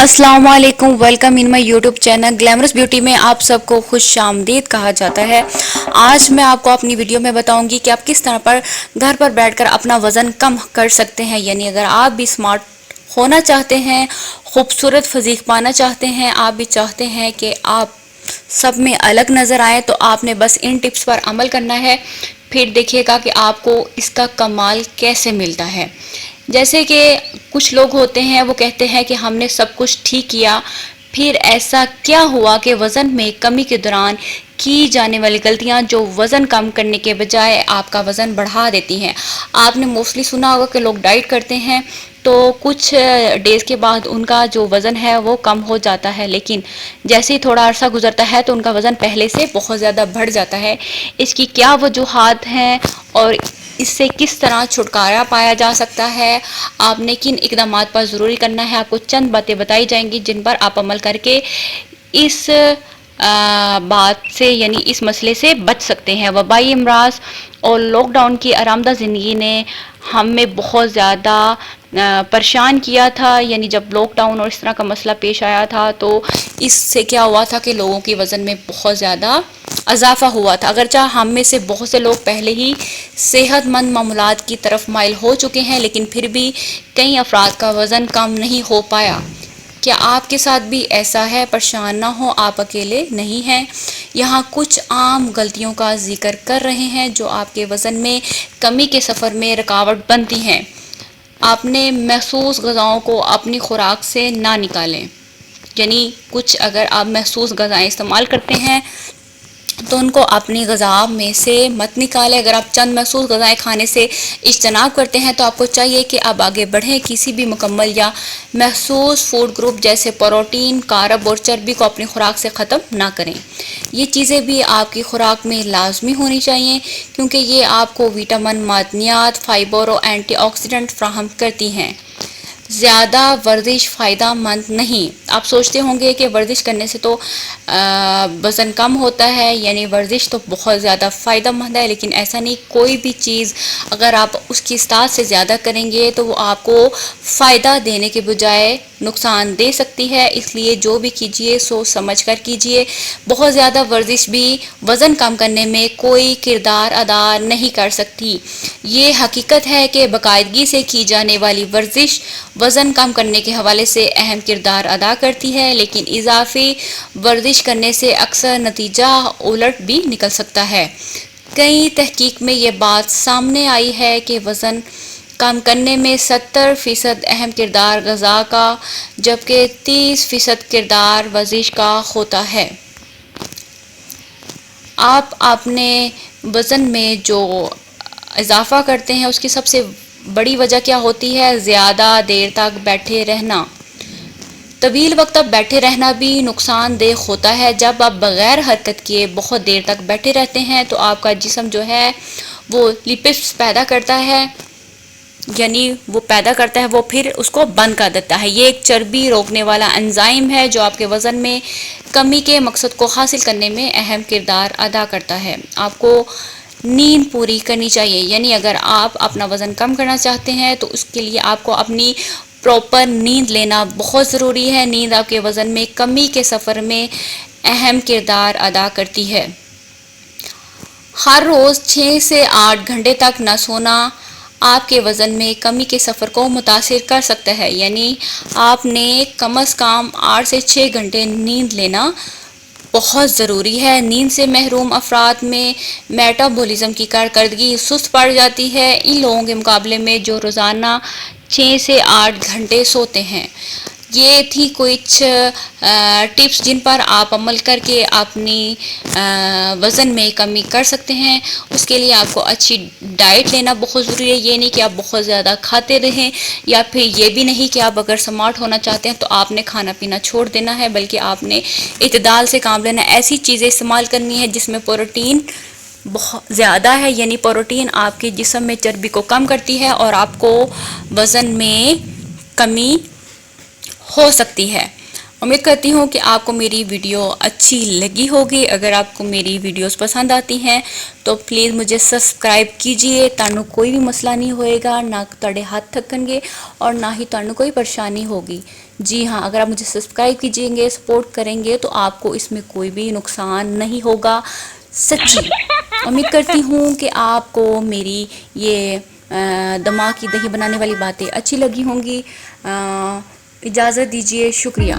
अस्सलाम वालेकुम, welcome in my YouTube channel glamorous beauty में आप सबको खुश आमदीद कहा जाता है। आज मैं आपको अपनी वीडियो में बताऊंगी कि आप किस तरह पर घर पर बैठकर अपना वज़न कम कर सकते हैं। यानी अगर आप भी स्मार्ट होना चाहते हैं, खूबसूरत फिज़ीक पाना चाहते हैं, आप भी चाहते हैं कि आप सब में अलग नज़र आए, तो आपने बस इन टिप्स पर अमल करना है। फिर देखिएगा कि आपको इसका कमाल कैसे मिलता है। जैसे कि कुछ लोग होते हैं, वो कहते हैं कि हमने सब कुछ ठीक किया, फिर ऐसा क्या हुआ कि वज़न में कमी के दौरान की जाने वाली गलतियां जो वज़न कम करने के बजाय आपका वज़न बढ़ा देती हैं। आपने मोस्टली सुना होगा कि लोग डाइट करते हैं तो कुछ डेज़ के बाद उनका जो वज़न है वो कम हो जाता है, लेकिन जैसे ही थोड़ा अरसा गुजरता है तो उनका वज़न पहले से बहुत ज़्यादा बढ़ जाता है। इसकी क्या वजूहात हैं और इससे किस तरह छुटकारा पाया जा सकता है, आपने किन इकदामात पर ज़रूरी करना है, आपको चंद बातें बताई जाएंगी जिन पर आप अमल करके इस बात से यानी इस मसले से बच सकते हैं। वबाई अमराज और लॉकडाउन की आरामदा ज़िंदगी ने हमें बहुत ज़्यादा परेशान किया था। यानी जब लॉकडाउन और इस तरह का मसला पेश आया था तो इससे क्या हुआ था कि लोगों की वज़न में बहुत ज़्यादा इजाफा हुआ था। अगरचा हम में से बहुत से लोग पहले ही सेहतमंद मामूलात की तरफ माइल हो चुके हैं, लेकिन फिर भी कई अफराद का वज़न कम नहीं हो पाया। क्या आपके साथ भी ऐसा है? परेशान ना हो, आप अकेले नहीं हैं। यहाँ कुछ आम गलतियों का जिक्र कर रहे हैं जो आपके वज़न में कमी के सफ़र में रुकावट बनती हैं। आपने महसूस ग़िज़ाओं को अपनी खुराक से ना निकालें। यानी कुछ अगर आप महसूस ग़िज़ाएँ इस्तेमाल करते हैं तो उनको अपनी ग़िज़ा में से मत निकालें। अगर आप चंद महसूस ग़िज़ाएँ खाने से इज्तनाब करते हैं तो आपको चाहिए कि आप आगे बढ़ें। किसी भी मुकम्मल या महसूस फूड ग्रुप जैसे प्रोटीन, कार्ब और चर्बी को अपनी खुराक से ख़त्म ना करें। ये चीज़ें भी आपकी खुराक में लाजमी होनी चाहिए क्योंकि ये आपको विटामिन, मादनियात, फाइबर और एंटीऑक्सीडेंट फ्राहम करती हैं। ज़्यादा वर्जिश फ़ायदा मंद नहीं। आप सोचते होंगे कि वर्जिश करने से तो वज़न कम होता है, यानी वर्जिश तो बहुत ज़्यादा फ़ायदा मंद है, लेकिन ऐसा नहीं। कोई भी चीज़ अगर आप उसकी इस्तात से ज़्यादा करेंगे तो वो आपको फ़ायदा देने के बजाय नुकसान दे सकती है। इसलिए जो भी कीजिए सोच समझ कर कीजिए। बहुत ज़्यादा वर्जिश भी वज़न कम करने में कोई किरदार अदा नहीं कर सकती। ये हकीकत है कि बाकायदगी से की जाने वाली वर्जिश वज़न कम करने के हवाले से अहम किरदार अदा करती है, लेकिन इजाफी वर्जिश करने से अक्सर नतीजा उलट भी निकल सकता है। कई तहकीक में ये बात सामने आई है कि वज़न कम करने में 70% अहम किरदार ग़िज़ा का जबकि 30% किरदार वर्जिश का होता है। आप अपने वज़न में जो इजाफा करते हैं उसकी सबसे बड़ी वजह क्या होती है? ज़्यादा देर तक बैठे रहना। तवील वक्त तक बैठे रहना भी नुकसानदेह होता है। जब आप बग़ैर हरकत किए बहुत देर तक बैठे रहते हैं तो आपका जिस्म जो है वो लिपिड्स पैदा करता है, यानी वो फिर उसको बंद कर देता है। ये एक चर्बी रोकने वाला एंजाइम है जो आपके वज़न में कमी के मकसद को हासिल करने में अहम किरदार अदा करता है। आपको नींद पूरी करनी चाहिए। यानी अगर आप अपना वज़न कम करना चाहते हैं तो उसके लिए आपको अपनी प्रॉपर नींद लेना बहुत ज़रूरी है। नींद आपके वज़न में कमी के सफ़र में अहम किरदार अदा करती है। हर रोज़ 6 से 8 घंटे तक न सोना आपके वज़न में कमी के सफ़र को मुतासिर कर सकता है। यानी आपने कम से कम 8 से 6 घंटे नींद लेना बहुत ज़रूरी है। नींद से महरूम अफराद में मेटाबॉलिज्म की कारकर्दगी सुस्त पड़ जाती है इन लोगों के मुकाबले में जो रोज़ाना 6 से 8 घंटे सोते हैं। ये थी कुछ टिप्स जिन पर आप अमल करके अपनी वज़न में कमी कर सकते हैं। उसके लिए आपको अच्छी डाइट लेना बहुत ज़रूरी है। ये नहीं कि आप बहुत ज़्यादा खाते रहें, या फिर ये भी नहीं कि आप अगर स्मार्ट होना चाहते हैं तो आपने खाना पीना छोड़ देना है, बल्कि आपने इत्दाल से काम लेना है। ऐसी चीज़ें इस्तेमाल करनी है जिसमें प्रोटीन बहुत ज़्यादा है। यानी प्रोटीन आपके जिस्म में चर्बी को कम करती है और आपको वज़न में कमी हो सकती है। उम्मीद करती हूँ कि आपको मेरी वीडियो अच्छी लगी होगी। अगर आपको मेरी वीडियोस पसंद आती हैं तो प्लीज़ मुझे सब्सक्राइब कीजिए। तानू कोई भी मसला नहीं होएगा, ना तुहाडे हाथ थकणगे और ना ही तानू कोई परेशानी होगी। جی ہاں، اگر آپ مجھے سبسکرائب کیجئیں گے، سپورٹ کریں گے تو آپ کو اس میں کوئی بھی نقصان نہیں ہوگا. سچی امید کرتی ہوں کہ آپ کو میری یہ دماغ کی دہی بنانے والی باتیں اچھی لگی ہوں گی. اجازت دیجیے، شکریہ.